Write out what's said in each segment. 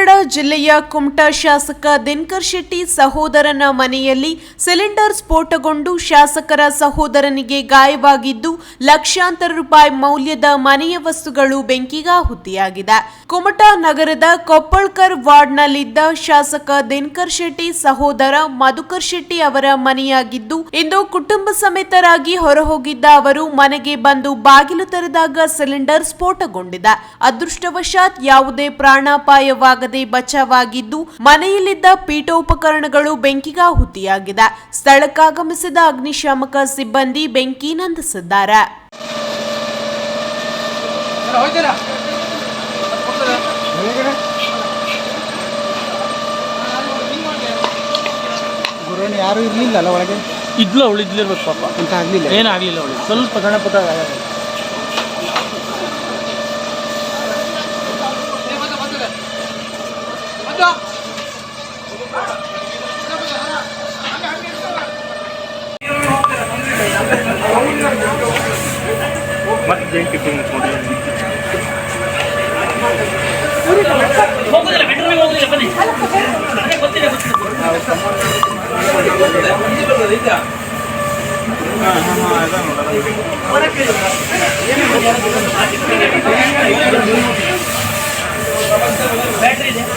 ರಾಯಗಢ ಜಿಲ್ಲೆಯ ಕುಮಟಾ ಶಾಸಕ ದಿನಕರ್ ಶೆಟ್ಟಿ ಸಹೋದರನ ಮನೆಯಲ್ಲಿ ಸಿಲಿಂಡರ್ ಸ್ಫೋಟಗೊಂಡು ಶಾಸಕರ ಸಹೋದರನಿಗೆ ಗಾಯವಾಗಿದ್ದು ಲಕ್ಷಾಂತರ ರೂಪಾಯಿ ಮೌಲ್ಯದ ಮನೆಯ ವಸ್ತುಗಳು ಬೆಂಕಿಗಾಹುತಿಯಾಗಿದೆ. ಕುಮಟಾ ನಗರದ ಕೊಪ್ಪಳ್ಕರ್ ವಾರ್ಡ್ನಲ್ಲಿದ್ದ ಶಾಸಕ ದಿನಕರ್ ಶೆಟ್ಟಿ ಸಹೋದರ ಮಧುಕರ್ ಶೆಟ್ಟಿ ಅವರ ಮನೆಯಾಗಿದ್ದು, ಇಂದು ಕುಟುಂಬ ಸಮೇತರಾಗಿ ಹೊರಹೋಗಿದ್ದ ಅವರು ಮನೆಗೆ ಬಂದು ಬಾಗಿಲು ತೆರೆದಾಗ ಸಿಲಿಂಡರ್ ಸ್ಫೋಟಗೊಂಡಿದೆ. ಅದೃಷ್ಟವಶಾತ್ ಯಾವುದೇ ಪ್ರಾಣಾಪಾಯವಾಗದೆ ಬಚಾವಾಗಿದ್ದು, ಮನೆಯಲ್ಲಿದ್ದ ಪೀಠೋಪಕರಣಗಳು ಬೆಂಕಿಗಾಹುತಿಯಾಗಿದೆ. ಸ್ಥಳಕ್ಕಾಗಮಿಸಿದ ಅಗ್ನಿಶಾಮಕ ಸಿಬ್ಬಂದಿ ಬೆಂಕಿ ನಂದಿಸಿದ್ದಾರೆ. ಯಾರು ಇರ್ಲಿಲ್ಲ ಅಲ್ಲ ಒಳಗೆ? ಇದ್ಲು, ಅವಳು ಇದ್ಲಿರ್ಬೇಕು ಪಾಪ. ಅಂತ ಆಗ್ಲಿಲ್ಲ, ಏನಾಗ್ಲಿಲ್ಲ. ಅವಳು ಸ್ವಲ್ಪ ಸಣ್ಣ ಪುಟ್ಟ ಮತ್ತೆ ಬೆಂಕಿ ಬ್ಯಾಟ್ರಿ ಇದೆ.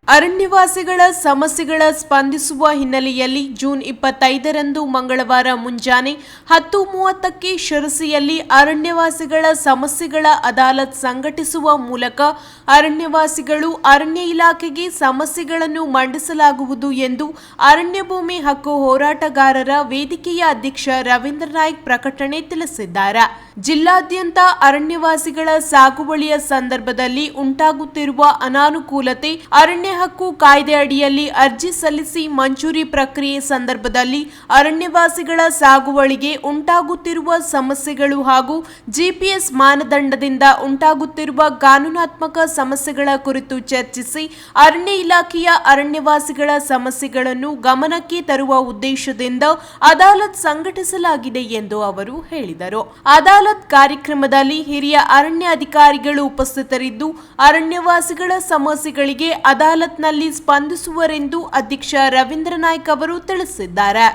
ಅರಣ್ಯವಾಸಿಗಳ ಸಮಸ್ಯೆಗಳ ಸ್ಪಂದಿಸುವ ಹಿನ್ನೆಲೆಯಲ್ಲಿ ಜೂನ್ 25ರಂದು ಮಂಗಳವಾರ ಮುಂಜಾನೆ 10:30ಕ್ಕೆ ಶಿರಸಿಯಲ್ಲಿ ಅರಣ್ಯವಾಸಿಗಳ ಸಮಸ್ಯೆಗಳ ಅದಾಲತ್ ಸಂಘಟಿಸುವ ಮೂಲಕ ಅರಣ್ಯವಾಸಿಗಳು ಅರಣ್ಯ ಇಲಾಖೆಗೆ ಸಮಸ್ಯೆಗಳನ್ನು ಮಂಡಿಸಲಾಗುವುದು ಎಂದು ಅರಣ್ಯ ಭೂಮಿ ಹಕ್ಕು ಹೋರಾಟಗಾರರ ವೇದಿಕೆಯ ಅಧ್ಯಕ್ಷ ರವೀಂದ್ರ ನಾಯ್ಕ್ ಪ್ರಕಟಣೆ ತಿಳಿಸಿದ್ದಾರೆ. ಜಿಲ್ಲಾದ್ಯಂತ ಅರಣ್ಯವಾಸಿಗಳ ಸಾಗುವಳಿಯ ಸಂದರ್ಭದಲ್ಲಿ ಉಂಟಾಗುತ್ತಿರುವ ಅನಾನುಕೂಲತೆ, ಅರಣ್ಯ ಹಕ್ಕು ಕಾಯ್ದೆ ಅಡಿಯಲ್ಲಿ ಅರ್ಜಿ ಸಲ್ಲಿಸಿ ಮಂಜೂರಿ ಪ್ರಕ್ರಿಯೆ ಸಂದರ್ಭದಲ್ಲಿ ಅರಣ್ಯವಾಸಿಗಳ ಸಾಗುವಳಿಗೆ ಉಂಟಾಗುತ್ತಿರುವ ಸಮಸ್ಯೆಗಳು ಹಾಗೂ ಜಿಪಿಎಸ್ ಮಾನದಂಡದಿಂದ ಉಂಟಾಗುತ್ತಿರುವ ಕಾನೂನಾತ್ಮಕ ಸಮಸ್ಯೆಗಳ ಕುರಿತು ಚರ್ಚಿಸಿ ಅರಣ್ಯ ಇಲಾಖೆಯ ಅರಣ್ಯವಾಸಿಗಳ ಸಮಸ್ಯೆಗಳನ್ನು ಗಮನಕ್ಕೆ ತರುವ ಉದ್ದೇಶದಿಂದ ಅದಾಲತ್ ಸಂಘಟಿಸಲಾಗಿದೆ ಎಂದು ಅವರು ಹೇಳಿದರು. ಅದಾಲತ್ ಕಾರ್ಯಕ್ರಮದಲ್ಲಿ ಹಿರಿಯ ಅರಣ್ಯ ಅಧಿಕಾರಿಗಳು ಉಪಸ್ಥಿತರಿದ್ದು ಅರಣ್ಯವಾಸಿಗಳ ಸಮಸ್ಯೆಗಳಿಗೆ ಅದಾಲತ್ನಲ್ಲಿ ಸ್ಪಂದಿಸುವರೆಂದು ಅಧ್ಯಕ್ಷ ರವೀಂದ್ರ ನಾಯ್ಕ್ ಅವರು ತಿಳಿಸಿದ್ದಾರೆ.